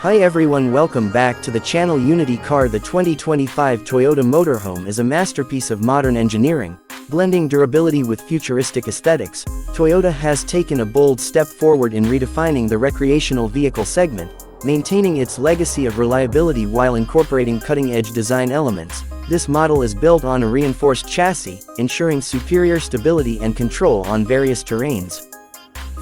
Hi everyone, welcome back to the channel. Unity Car. The 2025 Toyota Motorhome is a masterpiece of modern engineering, blending durability with futuristic aesthetics. Toyota has taken a bold step forward in redefining the recreational vehicle segment, maintaining its legacy of reliability while incorporating cutting-edge design elements. This model is built on a reinforced chassis, ensuring superior stability and control on various terrains.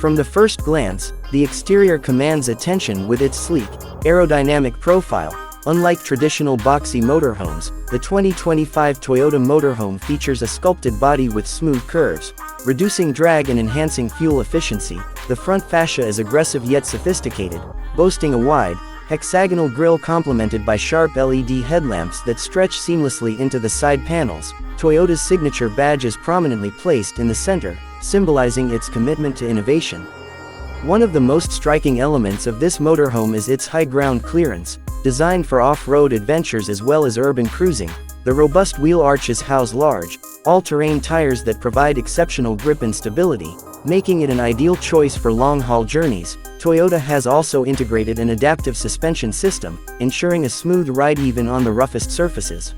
From the first glance, the exterior commands attention with its sleek, aerodynamic profile. Unlike traditional boxy motorhomes, the 2025 Toyota Motorhome features a sculpted body with smooth curves, reducing drag and enhancing fuel efficiency. The front fascia is aggressive yet sophisticated, boasting a wide, hexagonal grille complemented by sharp LED headlamps that stretch seamlessly into the side panels. Toyota's signature badge is prominently placed in the center, symbolizing its commitment to innovation. One of the most striking elements of this motorhome is its high ground clearance, designed for off-road adventures as well as urban cruising. The robust wheel arches house large, all-terrain tires that provide exceptional grip and stability, making it an ideal choice for long-haul journeys. Toyota has also integrated an adaptive suspension system, ensuring a smooth ride even on the roughest surfaces.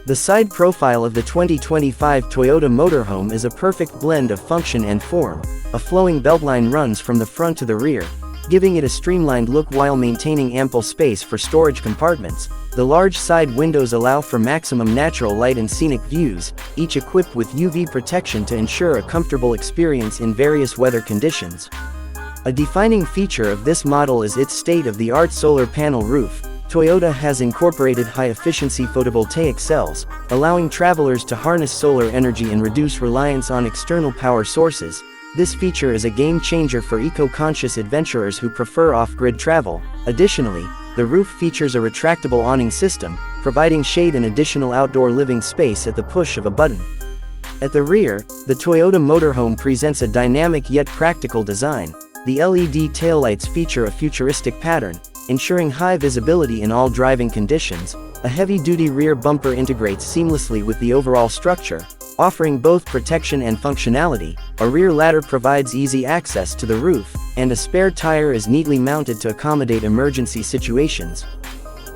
The side profile of the 2025 Toyota Motorhome is a perfect blend of function and form. A flowing beltline runs from the front to the rear, giving it a streamlined look while maintaining ample space for storage compartments. The large side windows allow for maximum natural light and scenic views, each equipped with UV protection to ensure a comfortable experience in various weather conditions. A defining feature of this model is its state-of-the-art solar panel roof. Toyota has incorporated high-efficiency photovoltaic cells, allowing travelers to harness solar energy and reduce reliance on external power sources. This feature is a game-changer for eco-conscious adventurers who prefer off-grid travel. Additionally, the roof features a retractable awning system, providing shade and additional outdoor living space at the push of a button. At the rear, the Toyota Motorhome presents a dynamic yet practical design. The LED taillights feature a futuristic pattern, ensuring high visibility in all driving conditions. A heavy-duty rear bumper integrates seamlessly with the overall structure, offering both protection and functionality. A rear ladder provides easy access to the roof, and a spare tire is neatly mounted to accommodate emergency situations.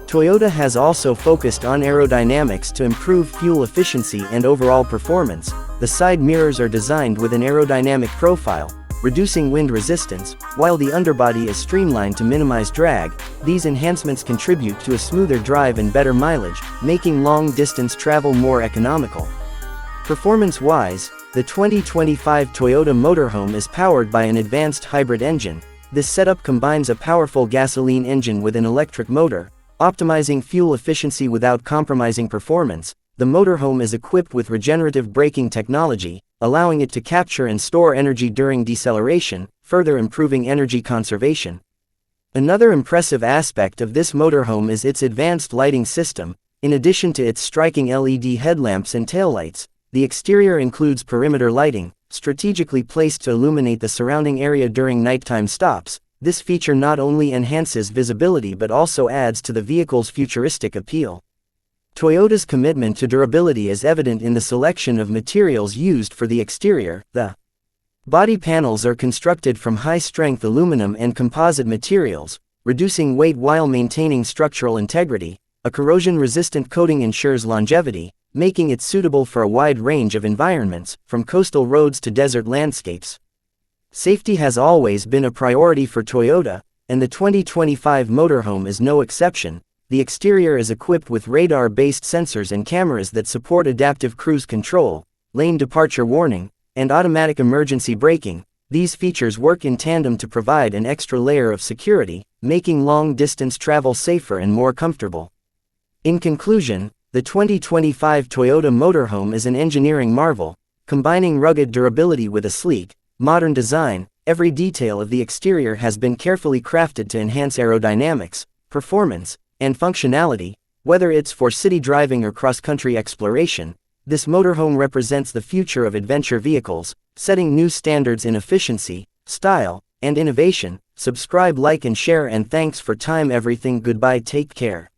Toyota has also focused on aerodynamics to improve fuel efficiency and overall performance. The side mirrors are designed with an aerodynamic profile, reducing wind resistance, while the underbody is streamlined to minimize drag. These enhancements contribute to a smoother drive and better mileage, making long-distance travel more economical. Performance-wise, the 2025 Toyota Motorhome is powered by an advanced hybrid engine. This setup combines a powerful gasoline engine with an electric motor, optimizing fuel efficiency without compromising performance. The motorhome is equipped with regenerative braking technology, allowing it to capture and store energy during deceleration, further improving energy conservation. Another impressive aspect of this motorhome is its advanced lighting system. In addition to its striking LED headlamps and taillights, the exterior includes perimeter lighting, strategically placed to illuminate the surrounding area during nighttime stops. This feature not only enhances visibility but also adds to the vehicle's futuristic appeal. Toyota's commitment to durability is evident in the selection of materials used for the exterior. The body panels are constructed from high-strength aluminum and composite materials, reducing weight while maintaining structural integrity. A corrosion-resistant coating ensures longevity, making it suitable for a wide range of environments, from coastal roads to desert landscapes. Safety has always been a priority for Toyota, and the 2025 Motorhome is no exception. The exterior is equipped with radar-based sensors and cameras that support adaptive cruise control, lane departure warning, and automatic emergency braking. These features work in tandem to provide an extra layer of security, making long-distance travel safer and more comfortable. In conclusion, the 2025 Toyota Motorhome is an engineering marvel, combining rugged durability with a sleek, modern design. Every detail of the exterior has been carefully crafted to enhance aerodynamics, performance, and functionality. Whether it's for city driving or cross-country exploration, this motorhome represents the future of adventure vehicles, setting new standards in efficiency, style, and innovation. Subscribe, like and share, and thanks for time everything. Goodbye, take care.